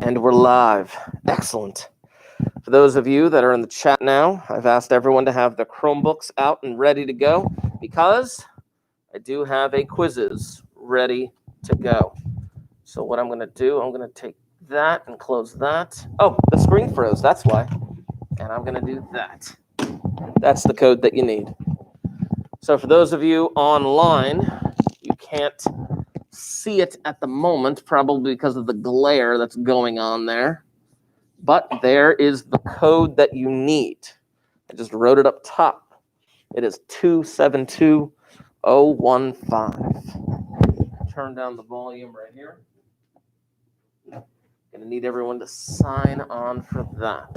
And we're live. Excellent. For those of you that are in the chat now, I've asked everyone to have their Chromebooks out and ready to go because I do have a quizzes ready to go. So what I'm going to do, I'm going to take that and close that. Oh, the screen froze. That's why. And I'm going to do that. That's the code that you need. So for those of you online, you can't see it at the moment, probably because of the glare that's going on there. But there is the code that you need. I just wrote it up top. It is 272015. Turn down the volume right here. Gonna need everyone to sign on for that.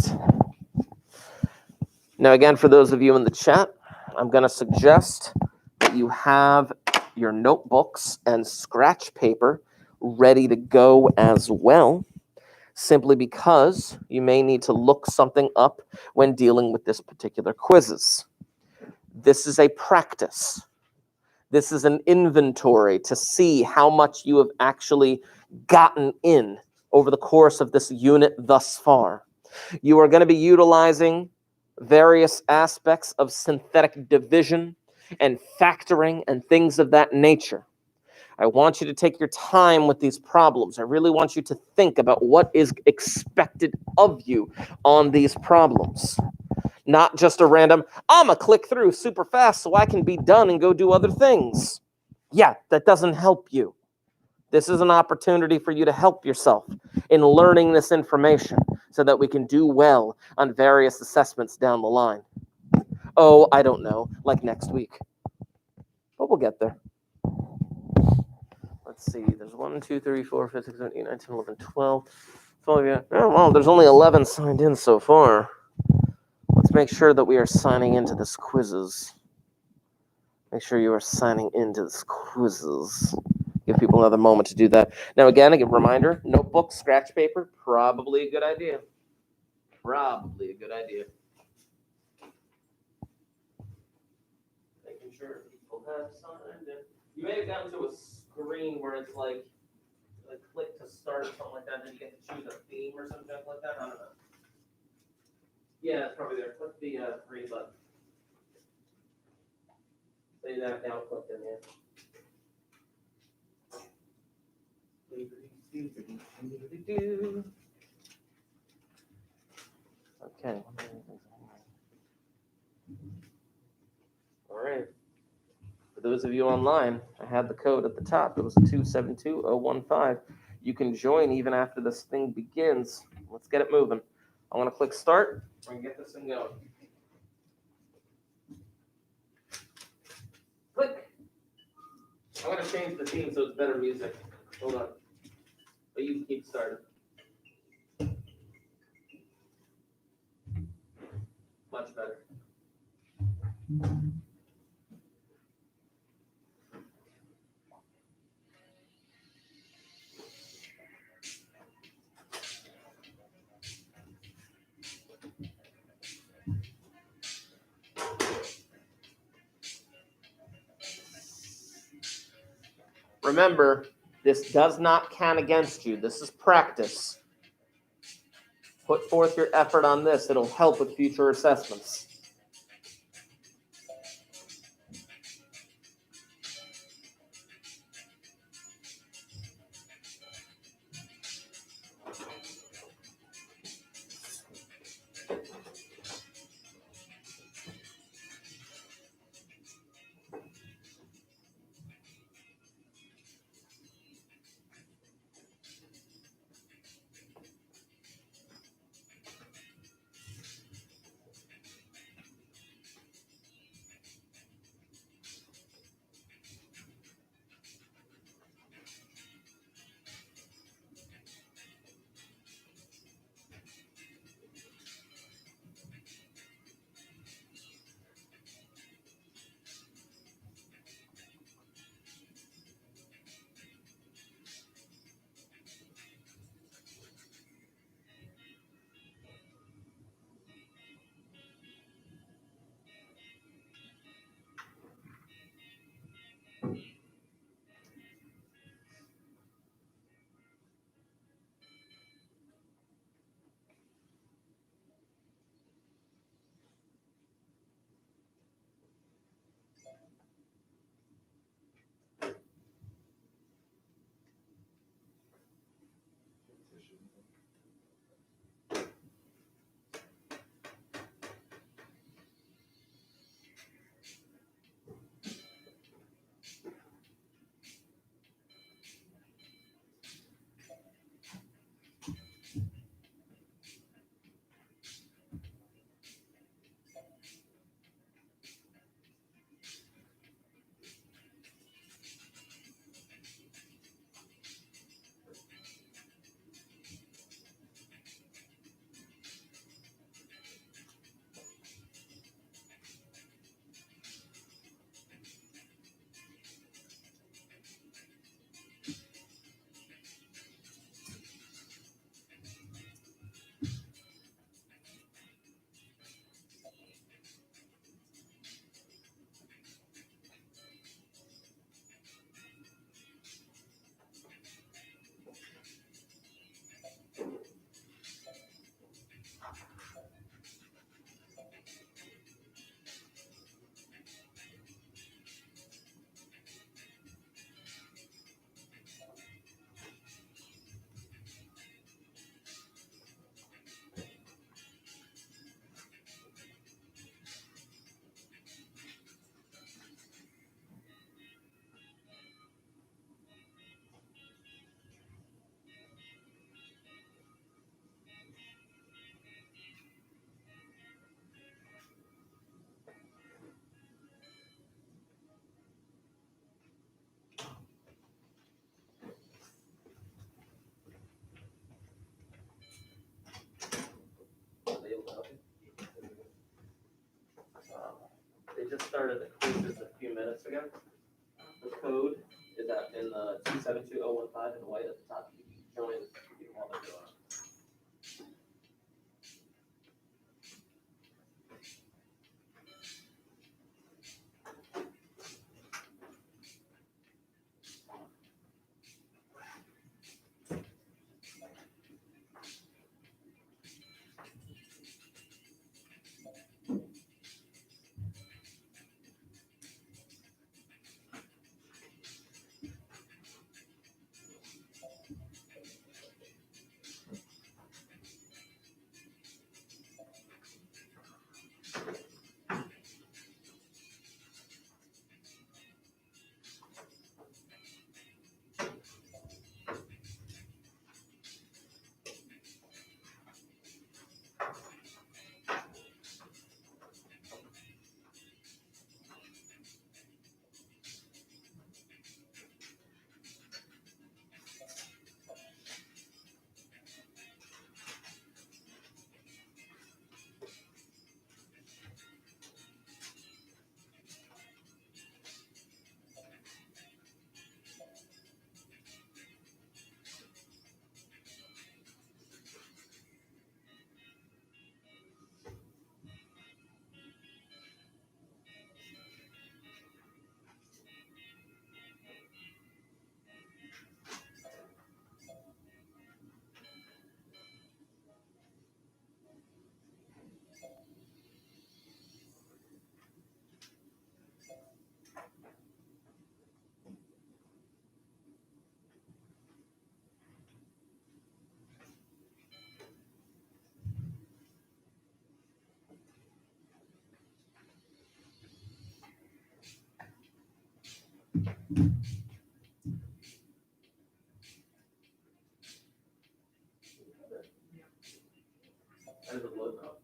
Now again, for those of you in the chat, I'm gonna suggest that you have your notebooks and scratch paper ready to go as well, simply because you may need to look something up when dealing with this particular quizzes. This is a practice. This is an inventory to see how much you have actually gotten in over the course of this unit thus far. You are going to be utilizing various aspects of synthetic division and factoring and things of that nature. I want you to take your time with these problems. I really want you to think about what is expected of you on these problems. Not just a random, I'm going to click through super fast so I can be done and go do other things. Yeah, that doesn't help you. This is an opportunity for you to help yourself in learning this information so that we can do well on various assessments down the line. Oh, I don't know, like next week. But we'll get there. Let's see, there's 1, 2, 3, 4, 5, 6, 7, 8, 9, 10, 11, 12. 12 yeah. Oh, well, there's only 11 signed in so far. Let's make sure that we are signing into this quizzes. Make sure you are signing into this quizzes. Give people another moment to do that. Now, again, a reminder, notebook, scratch paper, probably a good idea. Probably a good idea. Making sure people have signed in. You may have gotten to a screen where it's like click to start or something like that, and then you get to choose a theme or something like that. I don't know. Yeah, it's probably there. Click the green button. Say that now, click in here. Okay. All right. For those of you online, I had the code at the top. It was 272015. You can join even after this thing begins. Let's get it moving. I'm going to click start. We're going to get this thing going. Click. I'm going to change the theme so it's better music. Hold on. But you can keep starting. Much better. Remember, this does not count against you. This is practice. Put forth your effort on this. It'll help with future assessments. They just started the quizzes a few minutes ago. The code is in the 272015 in white at the top. You can join while they're doing it. How does it load up?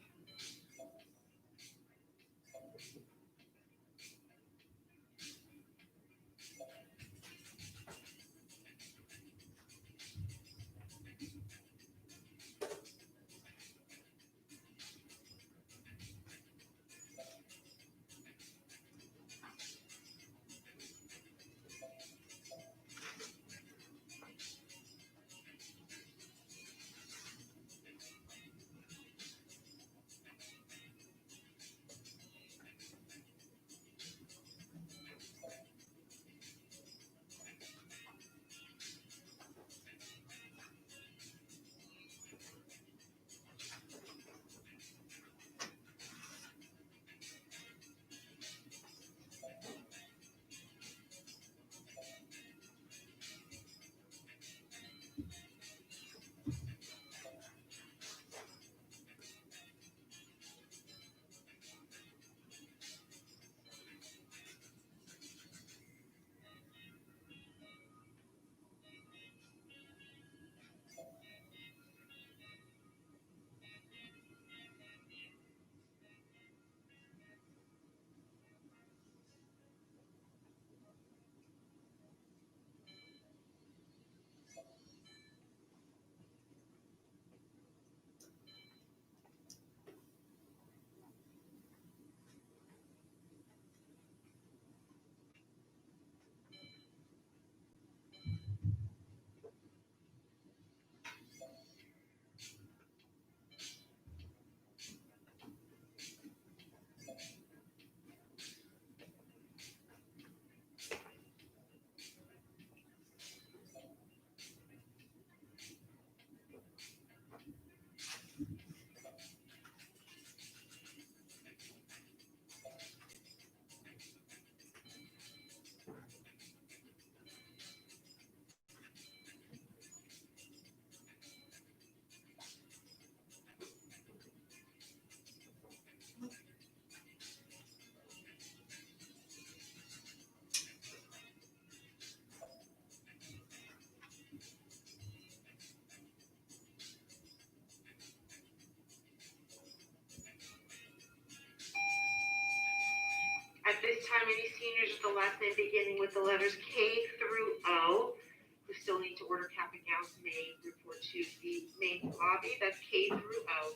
this time, any seniors with the last name beginning with the letters K through O who still need to order cap and gowns may report to the main lobby. That's K through O.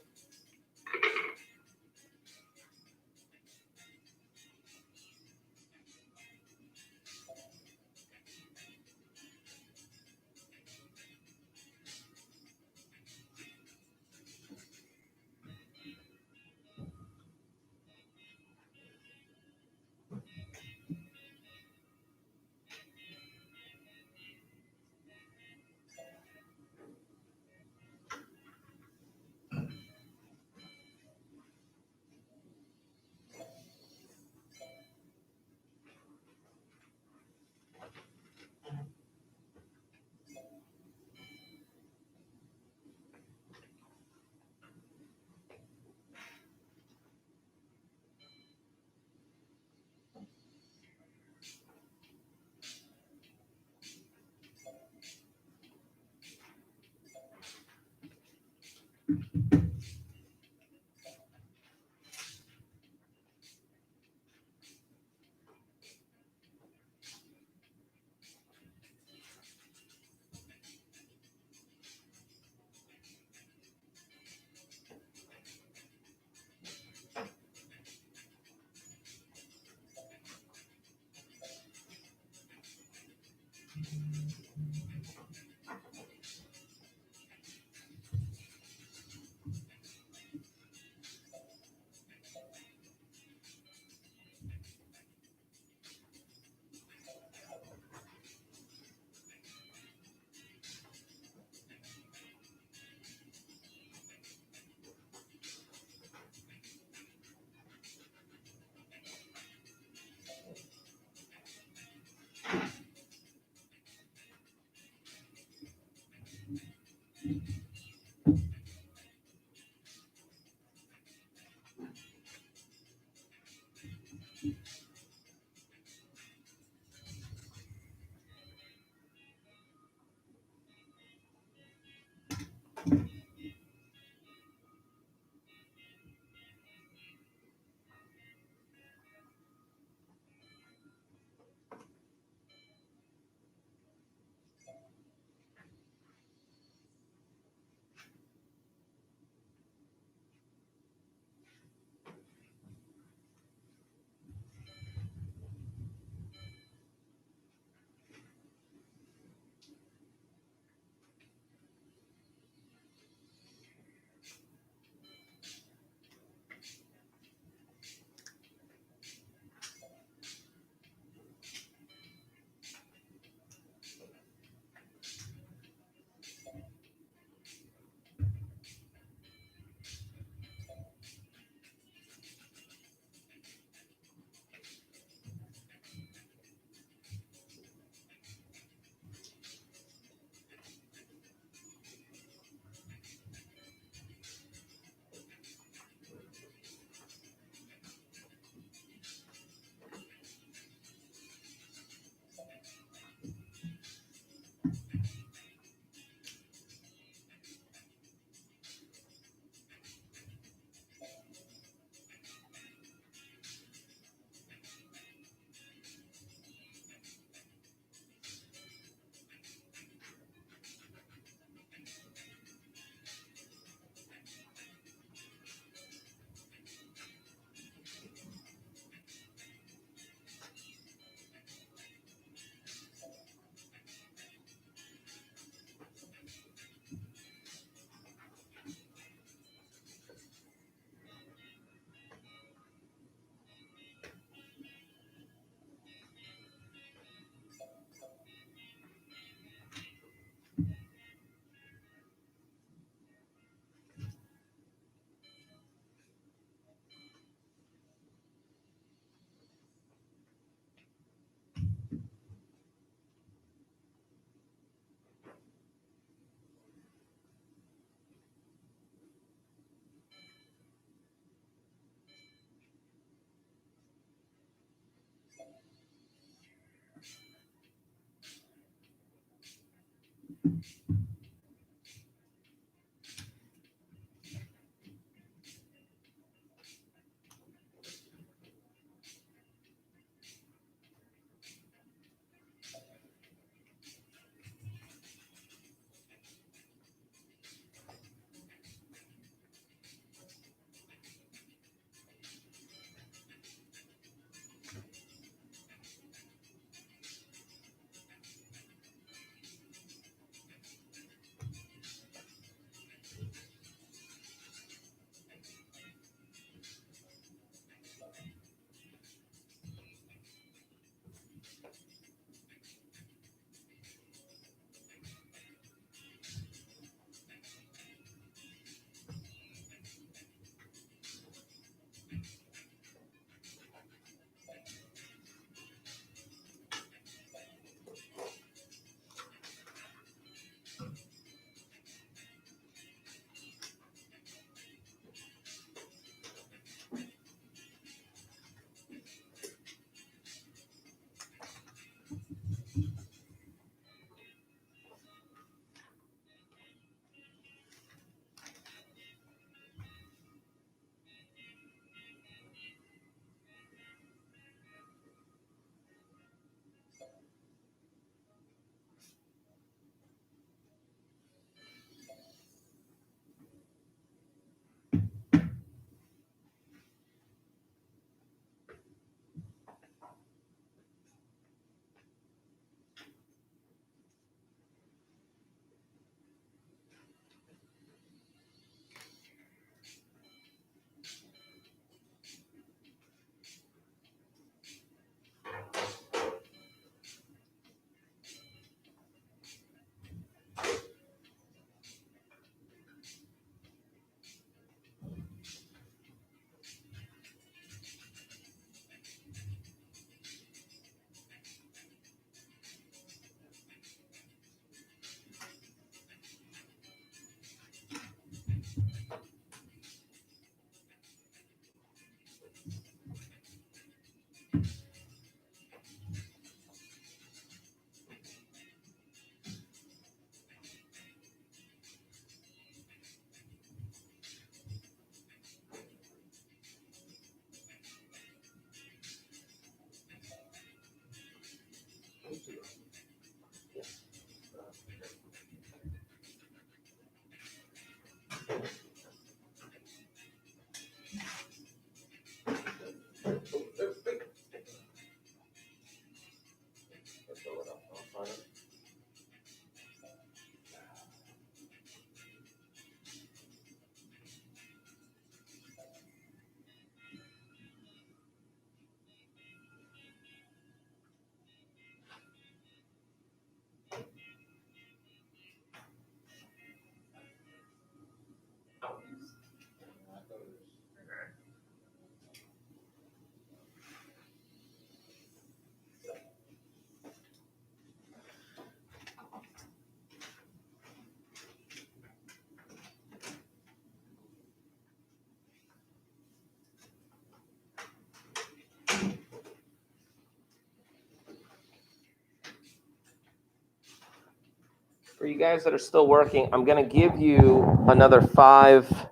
For you guys that are still working, I'm going to give you another 5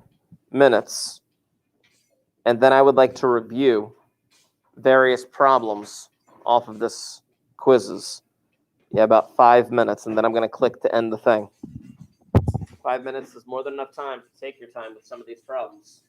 minutes, and then I would like to review various problems off of this quizzes. Yeah, about 5 minutes, and then I'm going to click to end the thing. 5 minutes is more than enough time to take your time with some of these problems.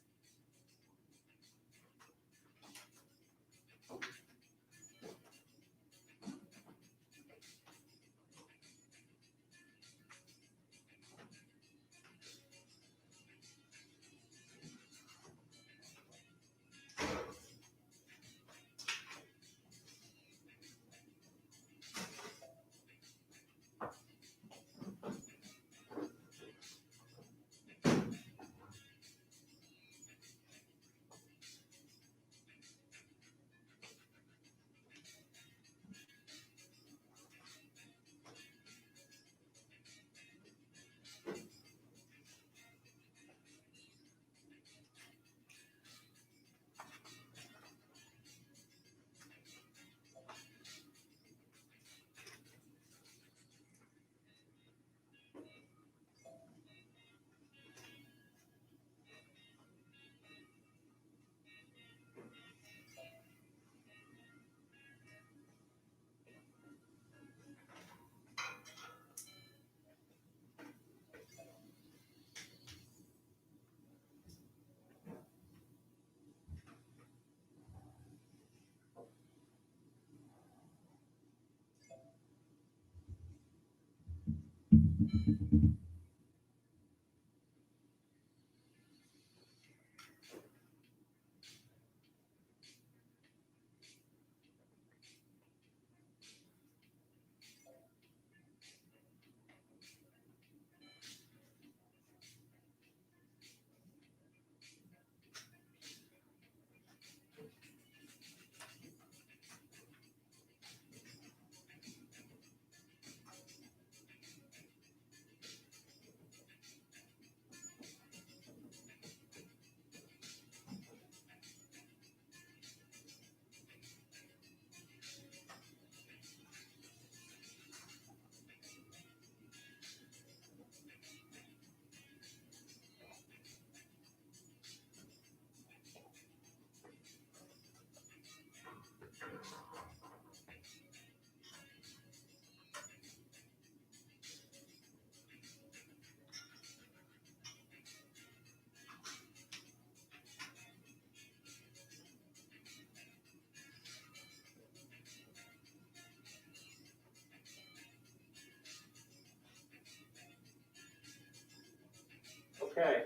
Okay.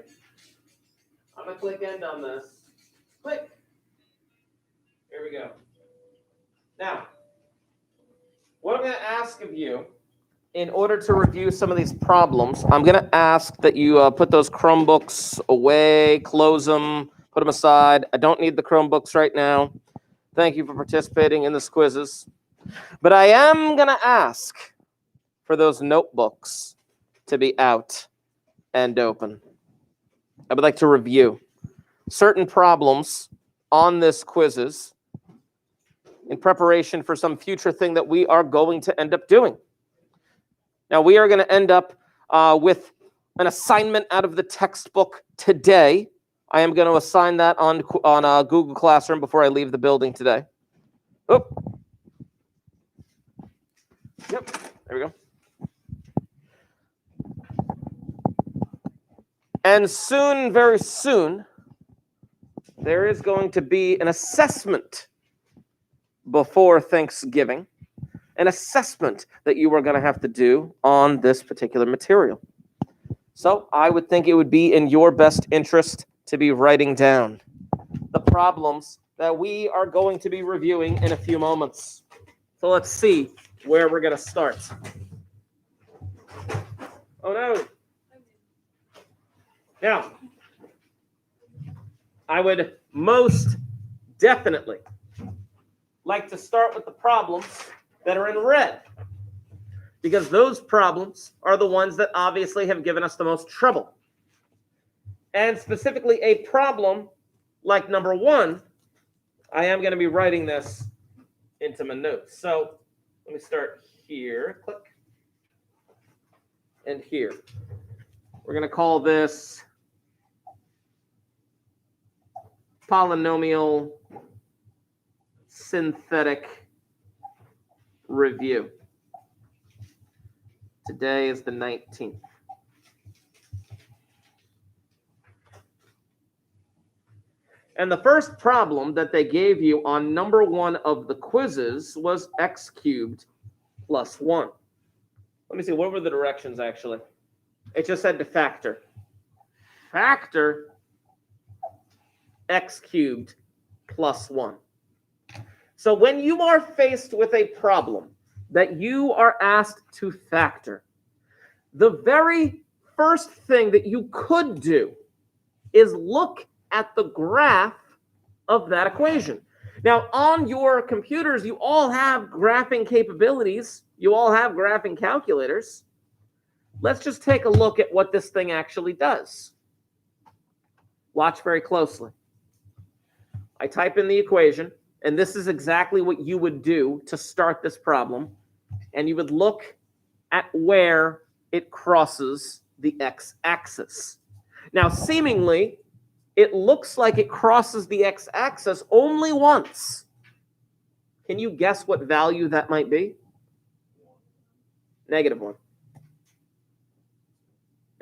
I'm going to click end on this. Click. Here we go. Now, what I'm going to ask of you, in order to review some of these problems, I'm going to ask that you put those Chromebooks away, close them, put them aside. I don't need the Chromebooks right now. Thank you for participating in this quizzes. But I am going to ask for those notebooks to be out and open. I would like to review certain problems on this quizzes in preparation for some future thing that we are going to end up doing. Now, we are going to end up with an assignment out of the textbook today. I am going to assign that on Google Classroom before I leave the building today. Oh. Yep, there we go. And soon, very soon, there is going to be an assessment before Thanksgiving, an assessment that you are going to have to do on this particular material. So I would think it would be in your best interest to be writing down the problems that we are going to be reviewing in a few moments. So let's see where we're going to start. Oh no. Now, I would most definitely like to start with the problems that are in red, because those problems are the ones that obviously have given us the most trouble. And specifically a problem like number 1, I am going to be writing this into my notes. So let me start here, click, and here. We're going to call this polynomial synthetic review. Today is the 19th. And the first problem that they gave you on number 1 of the quizzes was x cubed plus 1. Let me see, what were the directions actually? It just said to factor. Factor x cubed plus 1. So when you are faced with a problem that you are asked to factor, the very first thing that you could do is look at the graph of that equation. Now, on your computers, you all have graphing capabilities. You all have graphing calculators. Let's just take a look at what this thing actually does. Watch very closely. I type in the equation, and this is exactly what you would do to start this problem. And you would look at where it crosses the x-axis. Now, seemingly, it looks like it crosses the x-axis only once. Can you guess what value that might be? -1.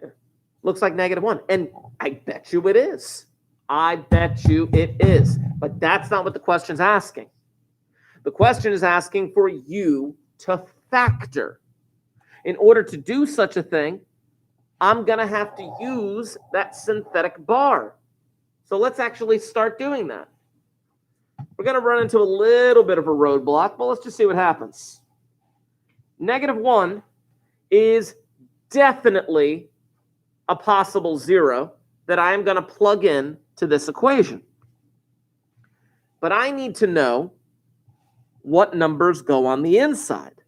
Yeah. Looks like -1. And I bet you it is. I bet you it is. But that's not what the question's asking. The question is asking for you to factor. In order to do such a thing, I'm going to have to use that synthetic bar. So let's actually start doing that. We're going to run into a little bit of a roadblock, but let's just see what happens. -1 is definitely a possible 0 that I am going to plug in to this equation. But I need to know what numbers go on the inside.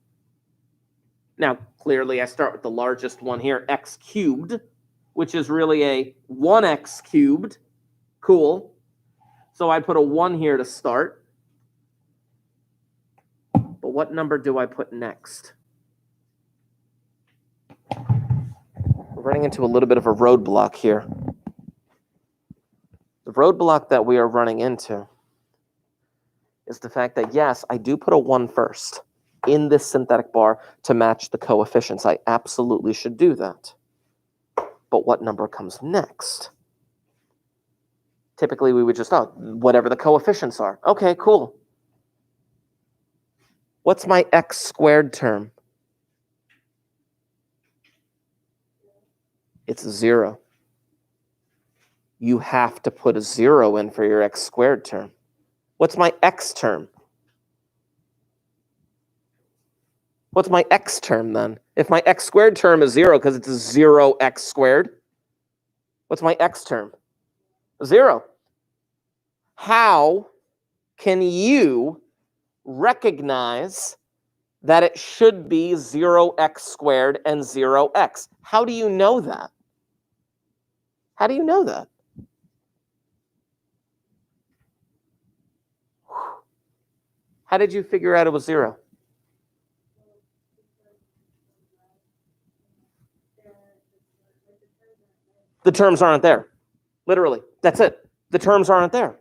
Now, clearly, I start with the largest one here, x cubed, which is really a 1x cubed. Cool. So I put a 1 here to start. But what number do I put next? We're running into a little bit of a roadblock here. The roadblock that we are running into is the fact that, yes, I do put a 1 first in this synthetic bar to match the coefficients. I absolutely should do that. But what number comes next? Typically, we would just, whatever the coefficients are. Okay, cool. What's my x squared term? It's 0. You have to put a 0 in for your x squared term. What's my x term? What's my x term then? If my x squared term is 0 because it's 0x squared, what's my x term? 0. How can you recognize that it should be 0x squared and 0x? How do you know that? How do you know that? How did you figure out it was 0? The terms aren't there. Literally, that's it. The terms aren't there.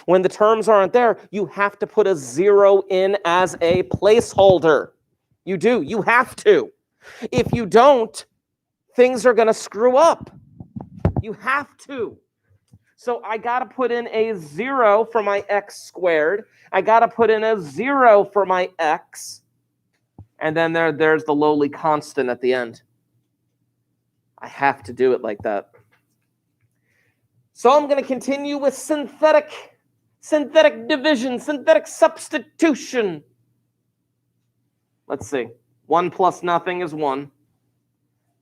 When the terms aren't there, you have to put a 0 in as a placeholder. You do. You have to. If you don't, things are going to screw up. You have to. So I got to put in a 0 for my x squared. I got to put in a 0 for my x. And then there's the lowly constant at the end. I have to do it like that. So I'm going to continue with synthetic division, synthetic substitution. Let's see. 1 plus nothing is 1.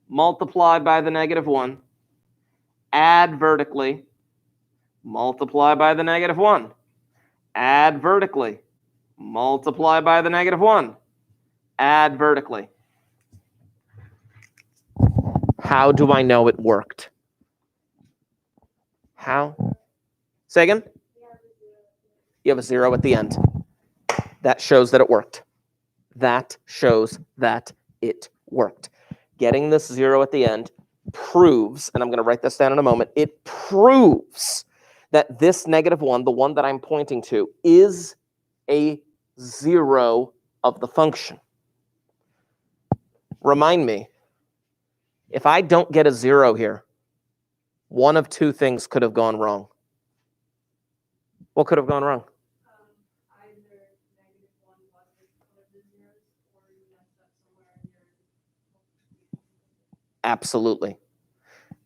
Multiply by the negative 1. Add vertically. Multiply by the negative 1. Add vertically. Multiply by the negative 1. Add vertically. How do I know it worked? How? Say again? You have a 0 at the end. That shows that it worked. That shows that it worked. Getting this 0 at the end proves, and I'm going to write this down in a moment, it proves that this negative 1, the one that I'm pointing to, is a 0 of the function. Remind me, if I don't get a 0 here, one of two things could have gone wrong. What could have gone wrong? Either negative 1 wasn't one of the zeros, or you messed up somewhere in your. Absolutely.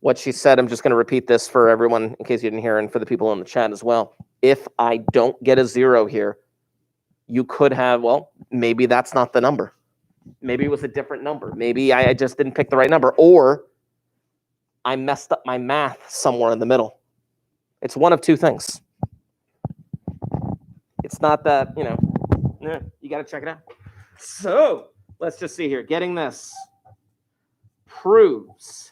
What she said, I'm just going to repeat this for everyone in case you didn't hear, and for the people in the chat as well. If I don't get a 0 here, you could have, well, maybe that's not the number. Maybe it was a different number. Maybe I just didn't pick the right number, or I messed up my math somewhere in the middle. It's one of two things. It's not that, you got to check it out. So let's just see here. Getting this proves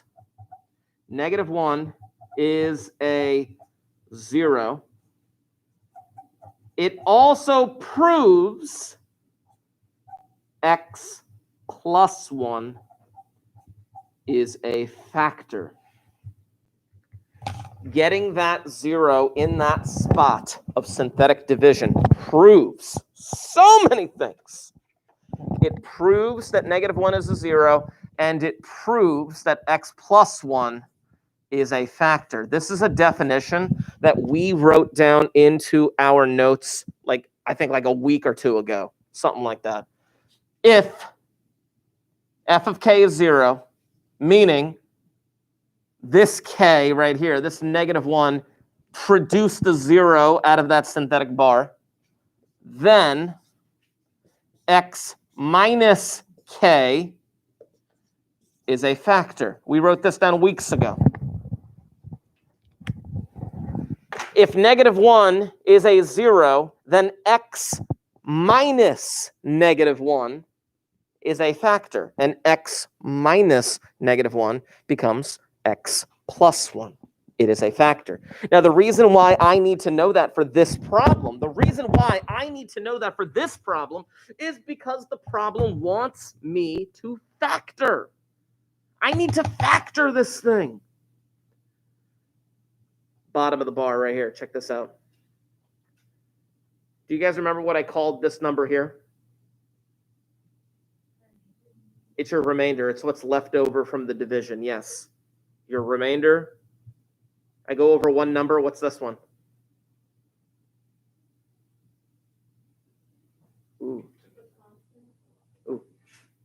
negative 1 is a 0. It also proves x plus 1 is a factor. Getting that 0 in that spot of synthetic division proves so many things. It proves that negative 1 is a 0, and it proves that x plus 1 is a factor. This is a definition that we wrote down into our notes, I think a week or two ago, something like that. If f of k is 0, meaning this k right here, this negative 1, produced the 0 out of that synthetic bar, then x minus k is a factor. We wrote this down weeks ago. If negative 1 is a 0, then x minus negative 1 is a factor, and x minus negative 1 becomes x plus 1. It is a factor. Now, the reason why I need to know that for this problem, is because the problem wants me to factor. I need to factor this thing. Bottom of the bar right here. Check this out. Do you guys remember what I called this number here? It's your remainder. It's what's left over from the division. Yes. Your remainder. I go over one number. What's this one? Ooh.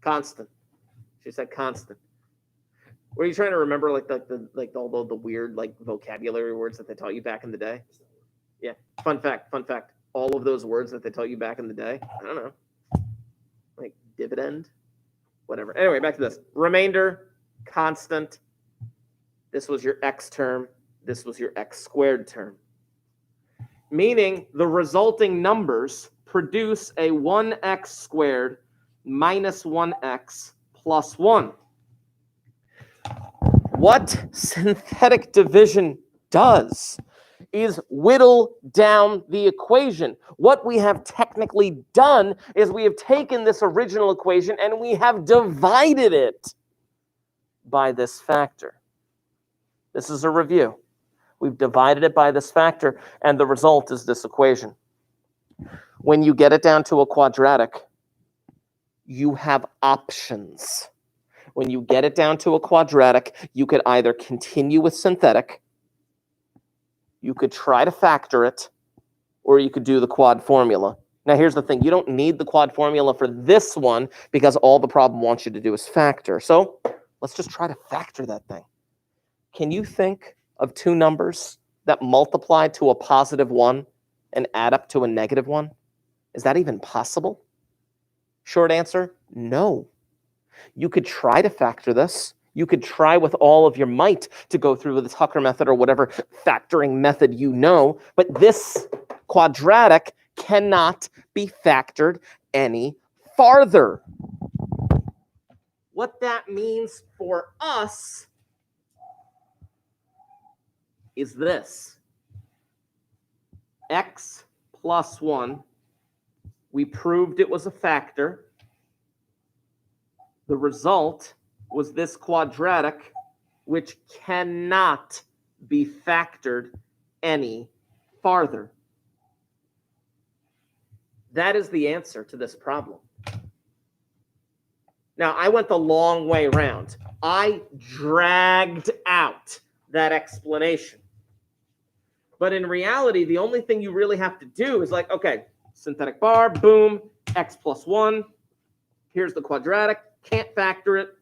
Constant. She said constant. Were you trying to remember all the weird vocabulary words that they taught you back in the day? Yeah. Fun fact. All of those words that they taught you back in the day. I don't know. Like dividend, whatever. Anyway, back to this. Remainder, constant. This was your x term. This was your x squared term. Meaning the resulting numbers produce a 1x squared minus 1x plus 1. What synthetic division does is whittle down the equation. What we have technically done is we have taken this original equation and we have divided it by this factor. This is a review. We've divided it by this factor, and the result is this equation. When you get it down to a quadratic, You have options. When you get it down to a quadratic, you could either continue with synthetic, you could try to factor it, or you could do the quad formula. Now, here's the thing. You don't need the quad formula for this one because all the problem wants you to do is factor. So let's just try to factor that thing. Can you think of two numbers that multiply to a positive 1 and add up to a negative 1? Is that even possible? Short answer, no. You could try to factor this. You could try with all of your might to go through the Tucker method or whatever factoring method you know, but this quadratic cannot be factored any farther. What that means for us is this. X plus 1, we proved it was a factor. The result was this quadratic, which cannot be factored any farther. That is the answer to this problem. Now, I went the long way around. I dragged out that explanation. But in reality, the only thing you really have to do is like, okay, synthetic bar, boom, x plus 1. Here's the quadratic. Can't factor it.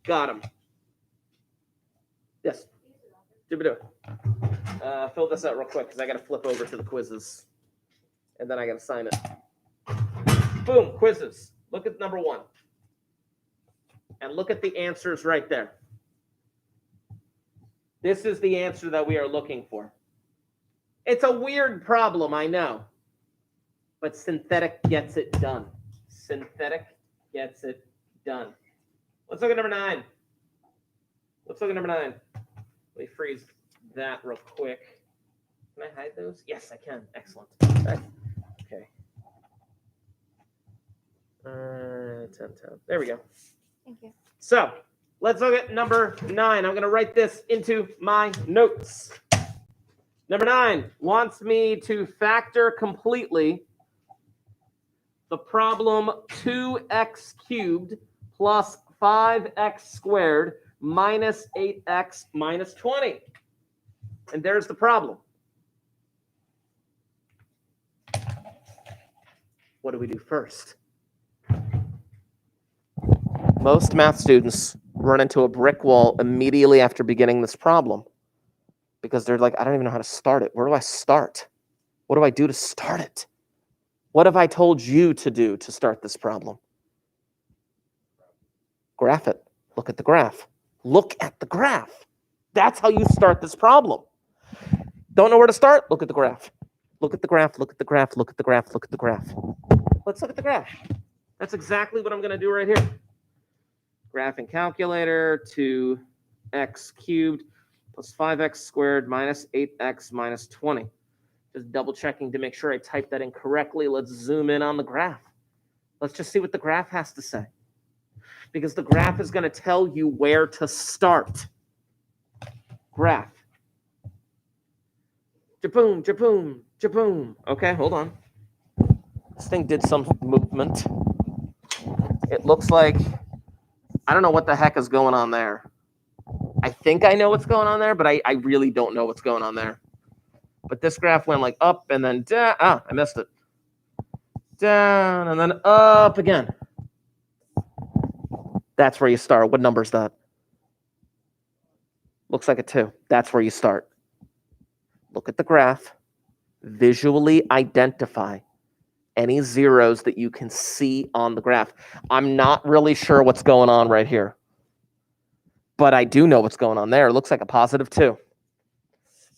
Got him. Yes. Do it. Fill this out real quick because I got to flip over to the quizzes. And then I got to sign it. Boom, quizzes. Look at number 1. And look at the answers right there. This is the answer that we are looking for. It's a weird problem, I know. But synthetic gets it done. Synthetic gets it done. Let's look at number 9. Let me freeze that real quick. Can I hide those? Yes, I can. Excellent. Okay. 10. There we go. Thank you. So let's look at number 9. I'm going to write this into my notes. Number 9 wants me to factor completely the problem 2x cubed plus 5x squared minus 8x minus 20. And there's the problem. What do we do first? Most math students run into a brick wall immediately after beginning this problem because they're like, I don't even know how to start it. Where do I start? What do I do to start it? What have I told you to do to start this problem? Graph it. Look at the graph. Look at the graph. That's how you start this problem. Don't know where to start? Look at the graph. Look at the graph. Look at the graph. Look at the graph. Look at the graph. Let's look at the graph. That's exactly what I'm going to do right here. Graphing calculator, 2x cubed plus 5x squared minus 8x minus 20. Just double checking to make sure I typed that in correctly. Let's zoom in on the graph. Let's just see what the graph has to say. Because the graph is going to tell you where to start. Graph. Jaboom, jaboom, jaboom. Okay, hold on. This thing did some movement. It looks like, I don't know what the heck is going on there. I think I know what's going on there, but I really don't know what's going on there. But this graph went like up and then down. Ah, I missed it. Down and then up again. That's where you start. What number is that? Looks like a 2. That's where you start. Look at the graph. Visually identify any zeros that you can see on the graph. I'm not really sure what's going on right here. But I do know what's going on there. It looks like a positive 2.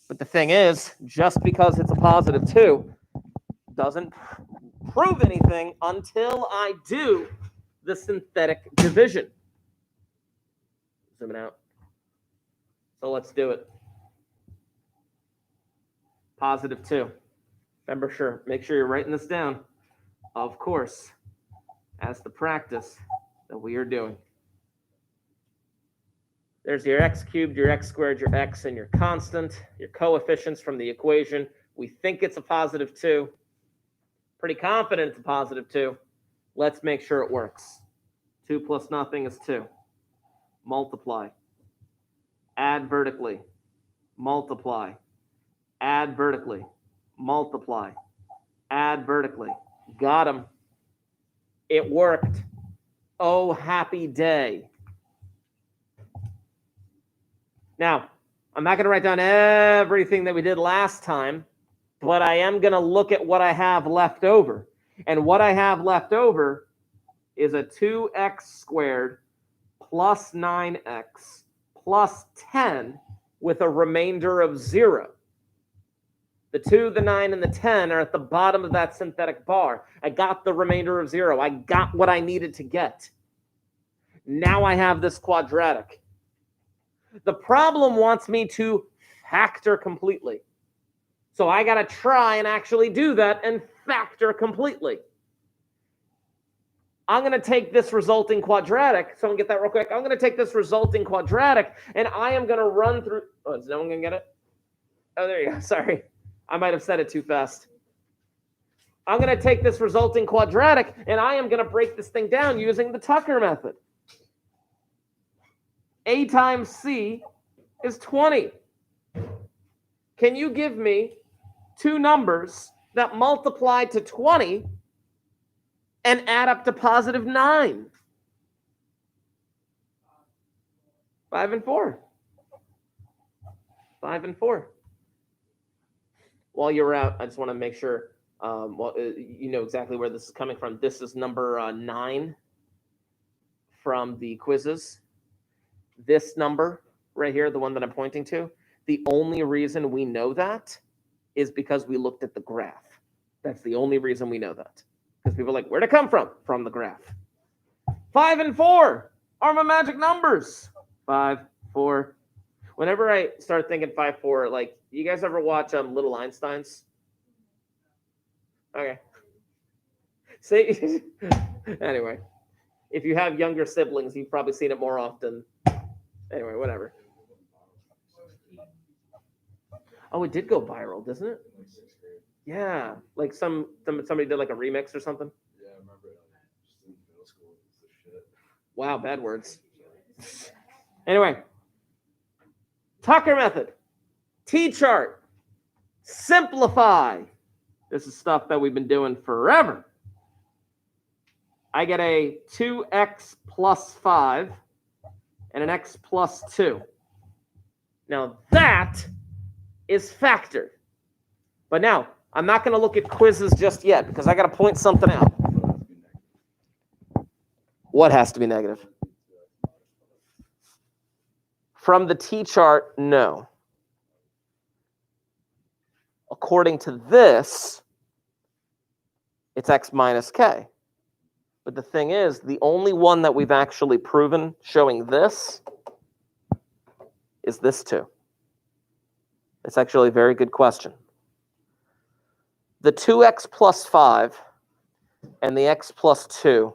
But the thing is, just because it's a positive 2 doesn't prove anything until I do the synthetic division. Zoom it out. So let's do it. Positive 2. Remember, make sure you're writing this down. Of course, as the practice that we are doing. There's your x cubed, your x squared, your x, and your constant, your coefficients from the equation. We think it's a positive 2. Pretty confident it's a positive 2. Let's make sure it works. 2 plus nothing is 2. Multiply. Add vertically. Multiply. Add vertically. Multiply. Add vertically. Got him. It worked. Oh, happy day. Now, I'm not going to write down everything that we did last time, but I am going to look at what I have left over. And what I have left over is a 2x squared plus 9x plus 10 with a remainder of 0. The 2, the 9, and the 10 are at the bottom of that synthetic bar. I got the remainder of 0. I got what I needed to get. Now I have this quadratic. The problem wants me to factor completely. So I got to try and actually do that and factor completely. I'm going to take this resulting quadratic. Someone get that real quick. I'm going to take this resulting quadratic, and I am going to run through. Oh, is no one going to get it? Oh, there you go. Sorry. I might have said it too fast. I'm going to take this resulting quadratic, and I am going to break this thing down using the Tucker method. A times C is 20. Can you give me two numbers that multiply to 20 and add up to positive 9? 5 and 4. 5 and 4. While you're out, I just want to make sure you know exactly where this is coming from. This is number 9 from the quizzes. This number right here, the one that I'm pointing to, the only reason we know that is because we looked at the graph. That's the only reason we know that. Because people are like, where'd it come from? From the graph. 5 and 4 are my magic numbers. 5, 4. Whenever I start thinking 5, 4, like, you guys ever watch Little Einsteins? Okay. See? Anyway, if you have younger siblings, you've probably seen it more often. Anyway, whatever. Oh, it did go viral, doesn't it? Yeah, like somebody did like a remix or something. Yeah, I remember it. Just in middle school, it was the shit. Wow, bad words. Anyway, Tucker method, T-chart, simplify. This is stuff that we've been doing forever. I get a 2x plus 5 and an x plus 2. Now that is factored. But now, I'm not going to look at quizzes just yet because I got to point something out. What has to be negative? From the T-chart, no. According to this, it's x minus k. But the thing is, the only one that we've actually proven showing this is this 2. It's actually a very good question. The 2x plus 5 and the x plus 2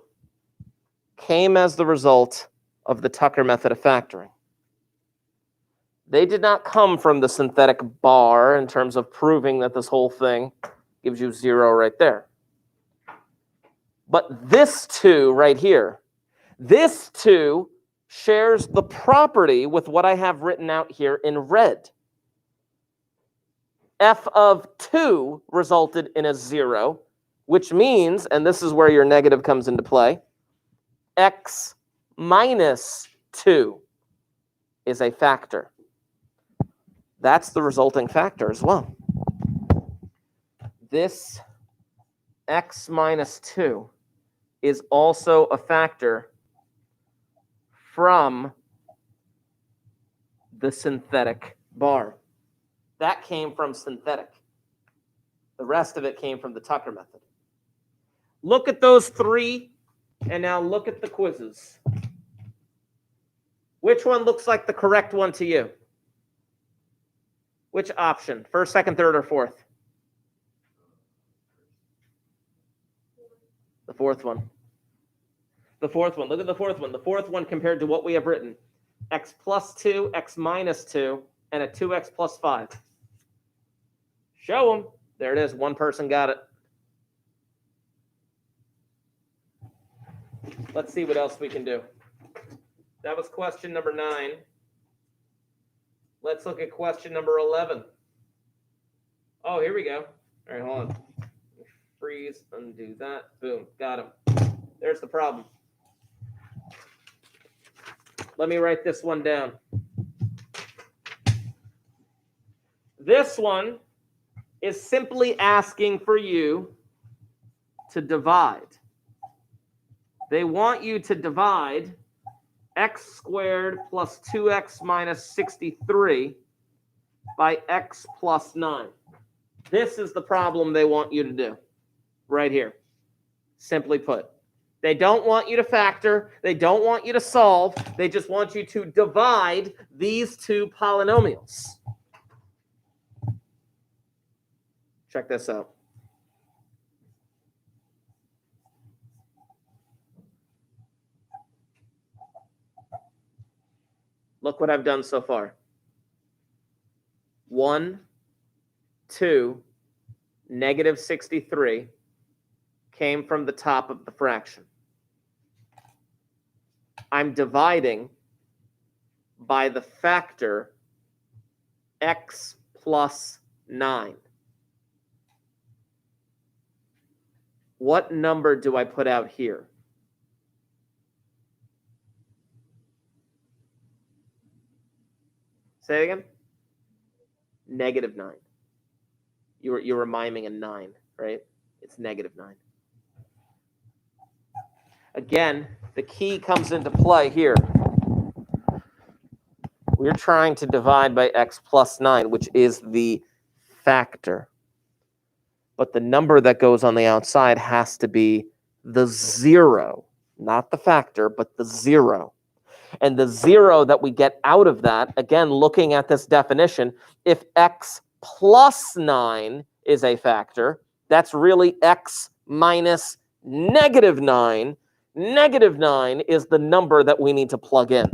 came as the result of the Tucker method of factoring. They did not come from the synthetic bar in terms of proving that this whole thing gives you 0 right there. But this 2 right here, this 2 shares the property with what I have written out here in red. F of 2 resulted in a 0, which means, and this is where your negative comes into play, x minus 2 is a factor. That's the resulting factor as well. This x minus 2 is also a factor from the synthetic bar. That came from synthetic. The rest of it came from the Tucker method. Look at those 3, and now look at the quizzes. Which one looks like the correct one to you? Which option? First, second, third, or fourth? The fourth one. The fourth one. Look at the fourth one. The fourth one compared to what we have written. X plus 2, x minus 2, and a 2x plus 5. Show them. There it is. One person got it. Let's see what else we can do. That was question number 9. Let's look at question number 11. Oh, here we go. All right, hold on. Freeze, undo that. Boom, got him. There's the problem. Let me write this one down. This one is simply asking for you to divide. They want you to divide x squared plus 2x minus 63 by x plus 9. This is the problem they want you to do right here. Simply put. They don't want you to factor. They don't want you to solve. They just want you to divide these two polynomials. Check this out. Look what I've done so far. 1, 2, negative 63 came from the top of the fraction. I'm dividing by the factor x plus 9. What number do I put out here? Say it again. Negative 9. You were miming a 9, right? It's negative 9. Again, the key comes into play here. We're trying to divide by x plus 9, which is the factor. But the number that goes on the outside has to be the 0, not the factor, but the 0. And the 0 that we get out of that, again, looking at this definition, if x plus 9 is a factor, that's really x minus negative 9. Negative 9 is the number that we need to plug in.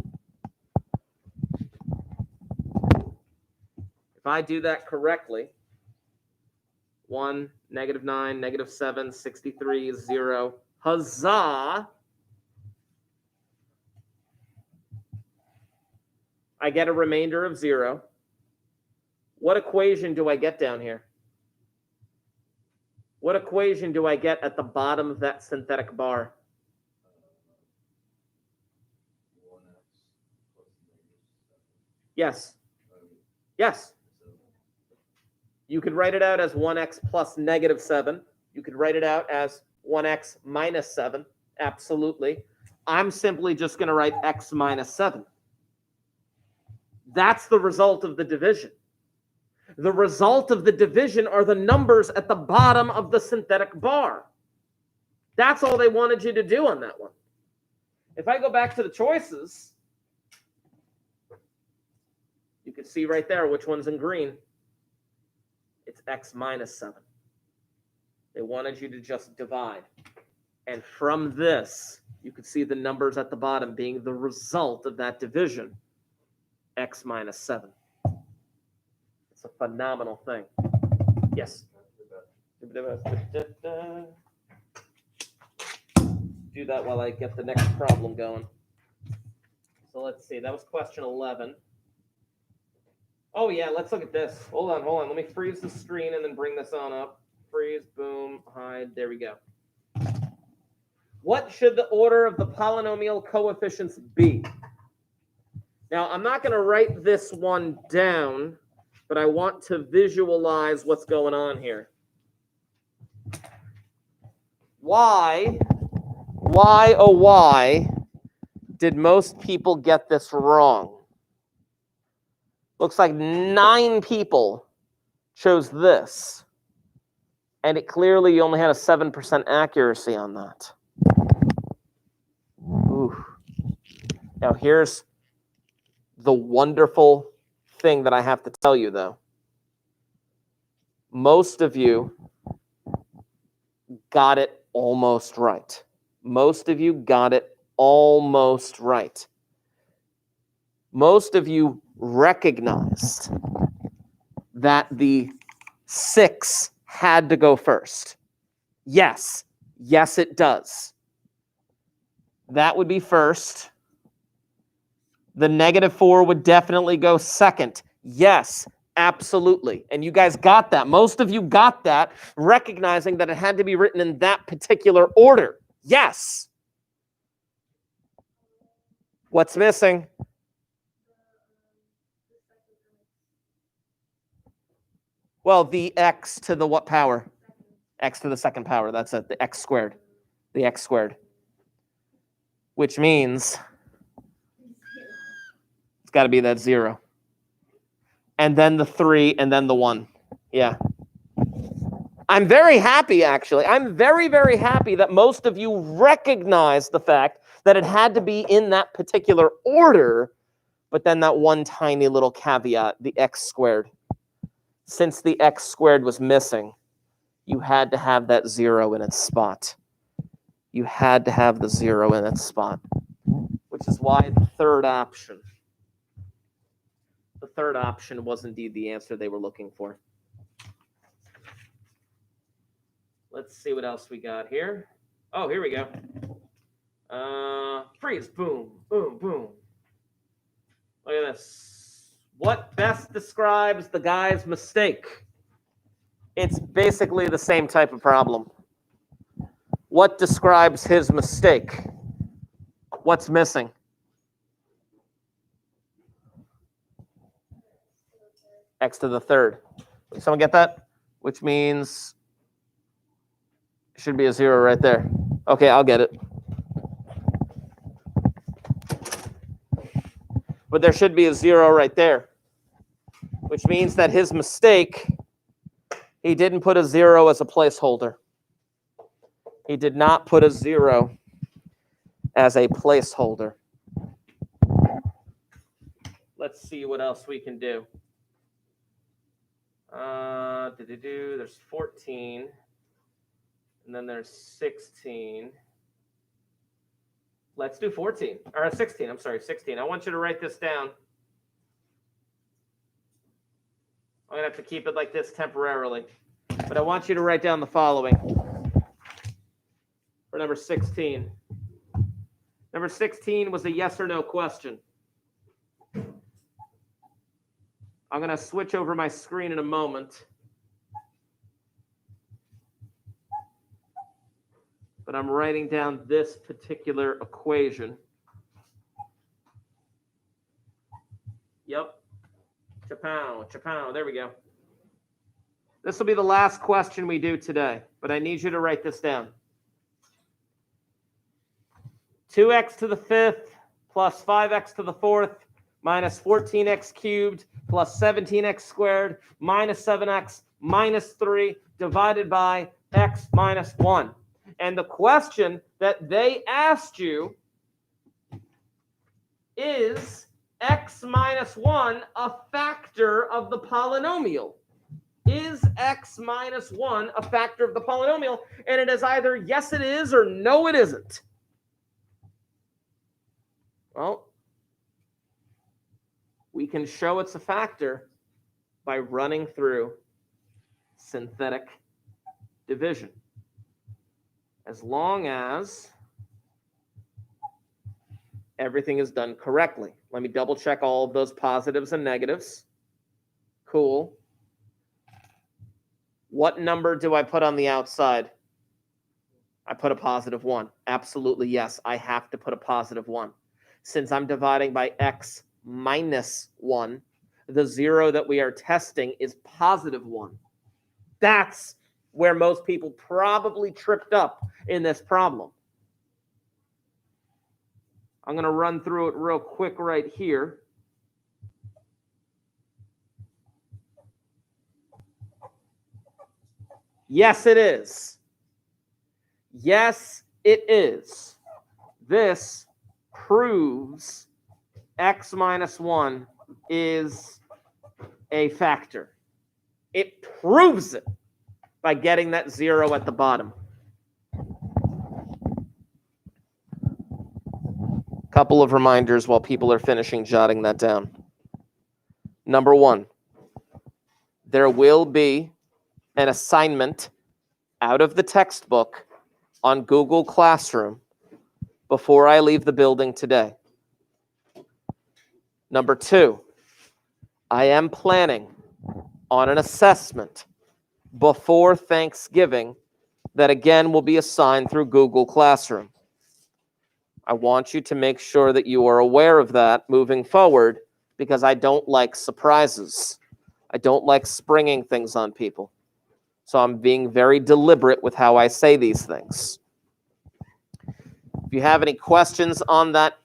If I do that correctly, 1, negative 9, negative 7, 63, 0, huzzah! I get a remainder of 0. What equation do I get down here? What equation do I get at the bottom of that synthetic bar? 1x plus -7. Yes. Yes. You could write it out as 1x plus negative 7. You could write it out as 1x minus 7. Absolutely. I'm simply just going to write x minus 7. That's the result of the division. The result of the division are the numbers at the bottom of the synthetic bar. That's all they wanted you to do on that one. If I go back to the choices, you can see right there which one's in green. It's x minus 7. They wanted you to just divide. And from this, you could see the numbers at the bottom being the result of that division, x minus 7. It's a phenomenal thing. Yes? Do that while I get the next problem going. So let's see. That was question 11. Oh, yeah, let's look at this. Hold on. Let me freeze the screen and then bring this on up. Freeze, boom, hide. There we go. What should the order of the polynomial coefficients be? Now, I'm not going to write this one down, but I want to visualize what's going on here. Why, oh why, did most people get this wrong? Looks like 9 people chose this. And it clearly you only had a 7% accuracy on that. Ooh. Now here's the wonderful thing that I have to tell you, though. Most of you got it almost right. Most of you got it almost right. Most of you recognized that the 6 had to go first. Yes, it does. That would be first. The -4 would definitely go second. Yes, absolutely. And you guys got that. Most of you got that, recognizing that it had to be written in that particular order. Yes. What's missing? Well, the x to the what power? X to the second power. That's it. The x squared. The x squared. Which means it's got to be that 0. And then the 3, and then the 1. Yeah. I'm very happy, actually. I'm very, very happy that most of you recognize the fact that it had to be in that particular order, but then that one tiny little caveat, the x squared. Since the x squared was missing, you had to have that 0 in its spot. You had to have the 0 in its spot, which is why the third option was indeed the answer they were looking for. Let's see what else we got here. Oh, here we go. Freeze, boom, boom, boom. Look at this. What best describes the guy's mistake? It's basically the same type of problem. What describes his mistake? What's missing? X to the third. Someone get that? Which means it should be a 0 right there. Okay, I'll get it. But there should be a 0 right there, which means that his mistake, he didn't put a 0 as a placeholder. He did not put a 0 as a placeholder. Let's see what else we can do. There's 14, and then there's 16. Let's do 14, or 16, I'm sorry, 16. I want you to write this down. I'm going to have to keep it like this temporarily, but I want you to write down the following for number 16. Number 16 was a yes or no question. I'm going to switch over my screen in a moment. But I'm writing down this particular equation. Yep. Chapow, chapow. There we go. This will be the last question we do today, but I need you to write this down. 2x to the 5th plus 5x to the 4th minus 14x cubed plus 17x squared minus 7x minus 3 divided by x minus 1. And the question that they asked you is x minus 1 a factor of the polynomial? Is x minus 1 a factor of the polynomial? And it is either yes it is or no it isn't. Well, we can show it's a factor by running through synthetic division. As long as everything is done correctly. Let me double check all of those positives and negatives. Cool. What number do I put on the outside? I put a positive 1. Absolutely, yes. I have to put a positive 1. Since I'm dividing by x minus 1, the 0 that we are testing is positive 1. That's where most people probably tripped up in this problem. I'm going to run through it real quick right here. Yes, it is. Yes, it is. This proves x minus 1 is a factor. It proves it by getting that 0 at the bottom. Couple of reminders while people are finishing jotting that down. Number 1, there will be an assignment out of the textbook on Google Classroom before I leave the building today. Number 2, I am planning on an assessment before Thanksgiving that again will be assigned through Google Classroom. I want you to make sure that you are aware of that moving forward because I don't like surprises. I don't like springing things on people. So I'm being very deliberate with how I say these things. If you have any questions on that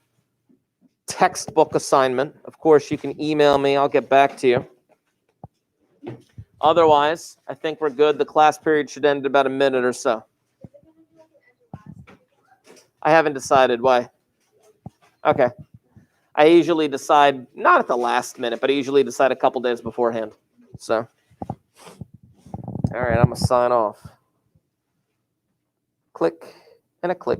textbook assignment, of course, you can email me. I'll get back to you. Otherwise, I think we're good. The class period should end in about a minute or so. I haven't decided why. Okay. I usually decide, not at the last minute, but I usually decide a couple days beforehand. So, all right, I'm going to sign off. Click and a click.